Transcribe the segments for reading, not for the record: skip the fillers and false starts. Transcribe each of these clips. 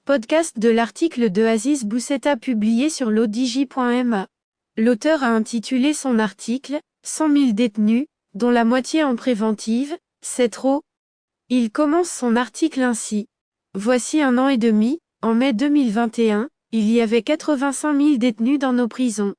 Podcast de l'article de Aziz Boussetta publié sur l'odj.ma. L'auteur a intitulé son article « 100 000 détenus, dont la moitié en préventive, c'est trop ». Il commence son article ainsi. Voici 1 an et demi, en mai 2021, il y avait 85 000 détenus dans nos prisons.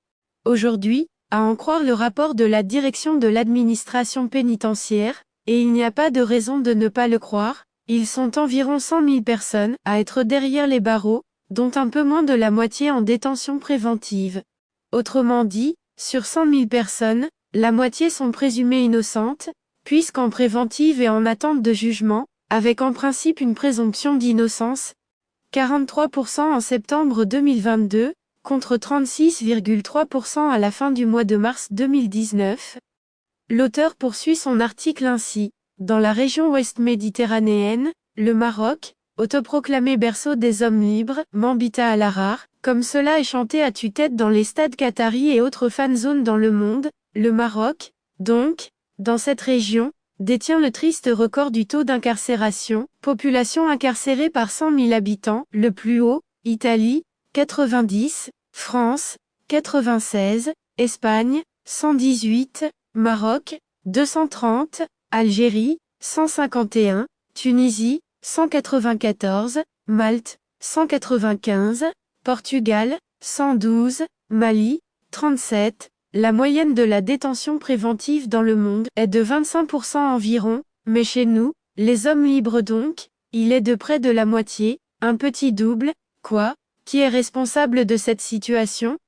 Aujourd'hui, à en croire le rapport de la direction de l'administration pénitentiaire, et il n'y a pas de raison de ne pas le croire, ils sont environ 100 000 personnes à être derrière les barreaux, dont un peu moins de la moitié en détention préventive. Autrement dit, sur 100 000 personnes, la moitié sont présumées innocentes, puisqu'en préventive et en attente de jugement, avec en principe une présomption d'innocence. 43% en septembre 2022, contre 36,3% à la fin du mois de mars 2019. L'auteur poursuit son article ainsi. Dans la région ouest méditerranéenne, le Maroc, autoproclamé berceau des hommes libres, m'habita à la rare, comme cela est chanté à tue-tête dans les stades qataris et autres fan zones dans le monde, le Maroc, donc, dans cette région, détient le triste record du taux d'incarcération, population incarcérée par 100 000 habitants, le plus haut, Italie, 90, France, 96, Espagne, 118, Maroc, 230, Algérie, 151, Tunisie, 194, Malte, 195, Portugal, 112, Mali, 37. La moyenne de la détention préventive dans le monde est de 25% environ, mais chez nous, les hommes libres donc, il est de près de la moitié, un petit double, quoi. Qui est responsable de cette situation ?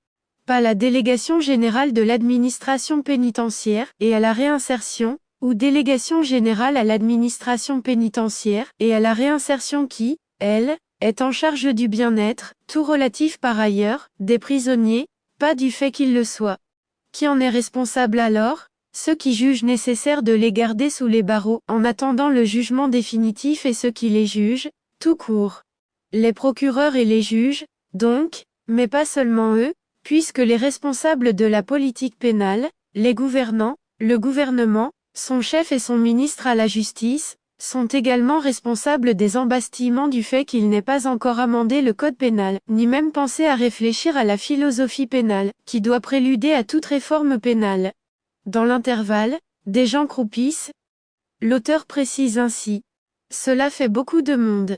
Pas la Délégation générale de l'administration pénitentiaire et à la réinsertion, ou Délégation générale à l'administration pénitentiaire et à la réinsertion qui, elle, est en charge du bien-être, tout relatif par ailleurs, des prisonniers, pas du fait qu'ils le soient. Qui en est responsable alors ? Ceux qui jugent nécessaire de les garder sous les barreaux en attendant le jugement définitif et ceux qui les jugent, tout court. Les procureurs et les juges, donc, mais pas seulement eux, puisque les responsables de la politique pénale, les gouvernants, le gouvernement, son chef et son ministre à la justice, sont également responsables des embastillements du fait qu'il n'est pas encore amendé le code pénal, ni même pensé à réfléchir à la philosophie pénale, qui doit préluder à toute réforme pénale. Dans l'intervalle, des gens croupissent. L'auteur précise ainsi. Cela fait beaucoup de monde.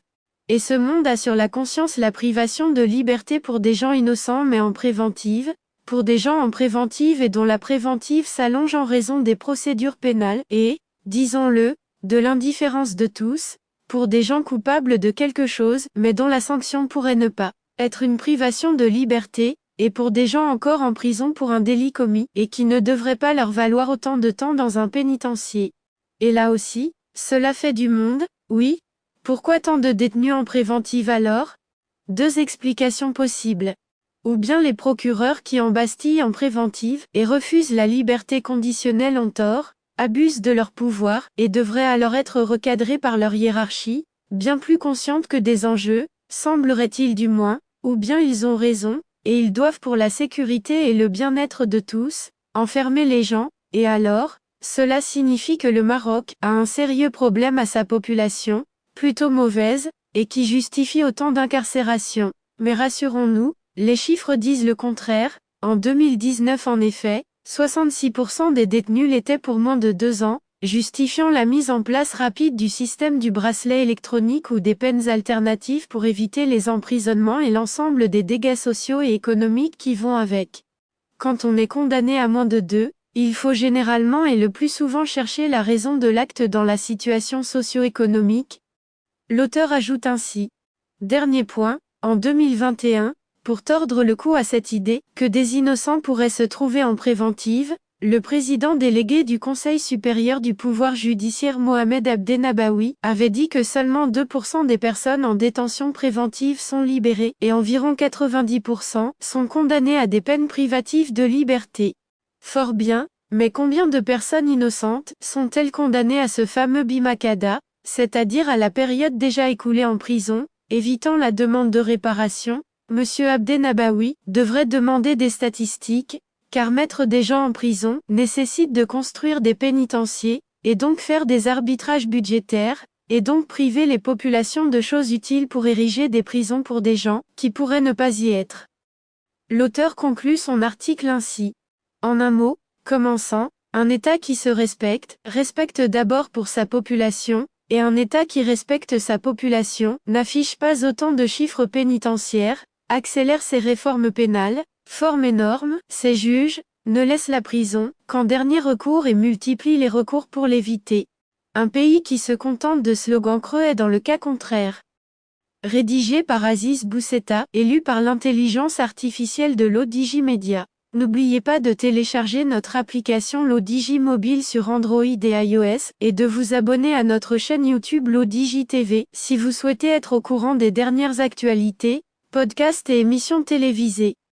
Et ce monde a sur la conscience la privation de liberté pour des gens innocents mais en préventive, pour des gens en préventive et dont la préventive s'allonge en raison des procédures pénales et, disons-le, de l'indifférence de tous, pour des gens coupables de quelque chose mais dont la sanction pourrait ne pas être une privation de liberté, et pour des gens encore en prison pour un délit commis et qui ne devrait pas leur valoir autant de temps dans un pénitencier. Et là aussi, cela fait du monde, oui. Pourquoi tant de détenus en préventive alors ? Deux explications possibles. Ou bien les procureurs qui embastillent en préventive et refusent la liberté conditionnelle ont tort, abusent de leur pouvoir et devraient alors être recadrés par leur hiérarchie, bien plus consciente que des enjeux, semblerait-il du moins, ou bien ils ont raison, et ils doivent pour la sécurité et le bien-être de tous, enfermer les gens, et alors, cela signifie que le Maroc a un sérieux problème à sa population, plutôt mauvaise, et qui justifie autant d'incarcération. Mais rassurons-nous, les chiffres disent le contraire. En 2019 en effet, 66% des détenus l'étaient pour moins de 2 ans, justifiant la mise en place rapide du système du bracelet électronique ou des peines alternatives pour éviter les emprisonnements et l'ensemble des dégâts sociaux et économiques qui vont avec. Quand on est condamné à moins de 2, il faut généralement et le plus souvent chercher la raison de l'acte dans la situation socio-économique. L'auteur ajoute ainsi. Dernier point, en 2021, pour tordre le cou à cette idée que des innocents pourraient se trouver en préventive, le président délégué du Conseil supérieur du pouvoir judiciaire Mohamed Abdenabaoui avait dit que seulement 2% des personnes en détention préventive sont libérées et environ 90% sont condamnées à des peines privatives de liberté. Fort bien, mais combien de personnes innocentes sont-elles condamnées à ce fameux bimakada, c'est-à-dire à la période déjà écoulée en prison, évitant la demande de réparation ? Monsieur Abdenabaoui devrait demander des statistiques, car mettre des gens en prison nécessite de construire des pénitenciers, et donc faire des arbitrages budgétaires, et donc priver les populations de choses utiles pour ériger des prisons pour des gens qui pourraient ne pas y être. L'auteur conclut son article ainsi. En un mot, commençant, un État qui se respecte d'abord pour sa population, et un État qui respecte sa population, n'affiche pas autant de chiffres pénitentiaires, accélère ses réformes pénales, forme et normes, ses juges, ne laisse la prison qu'en dernier recours et multiplie les recours pour l'éviter. Un pays qui se contente de slogans creux est dans le cas contraire. Rédigé par Aziz Boussetta et lu par l'intelligence artificielle de l'ODJ Media. N'oubliez pas de télécharger notre application l'ODJ Mobile sur Android et iOS, et de vous abonner à notre chaîne YouTube l'ODJ TV, si vous souhaitez être au courant des dernières actualités, podcasts et émissions télévisées.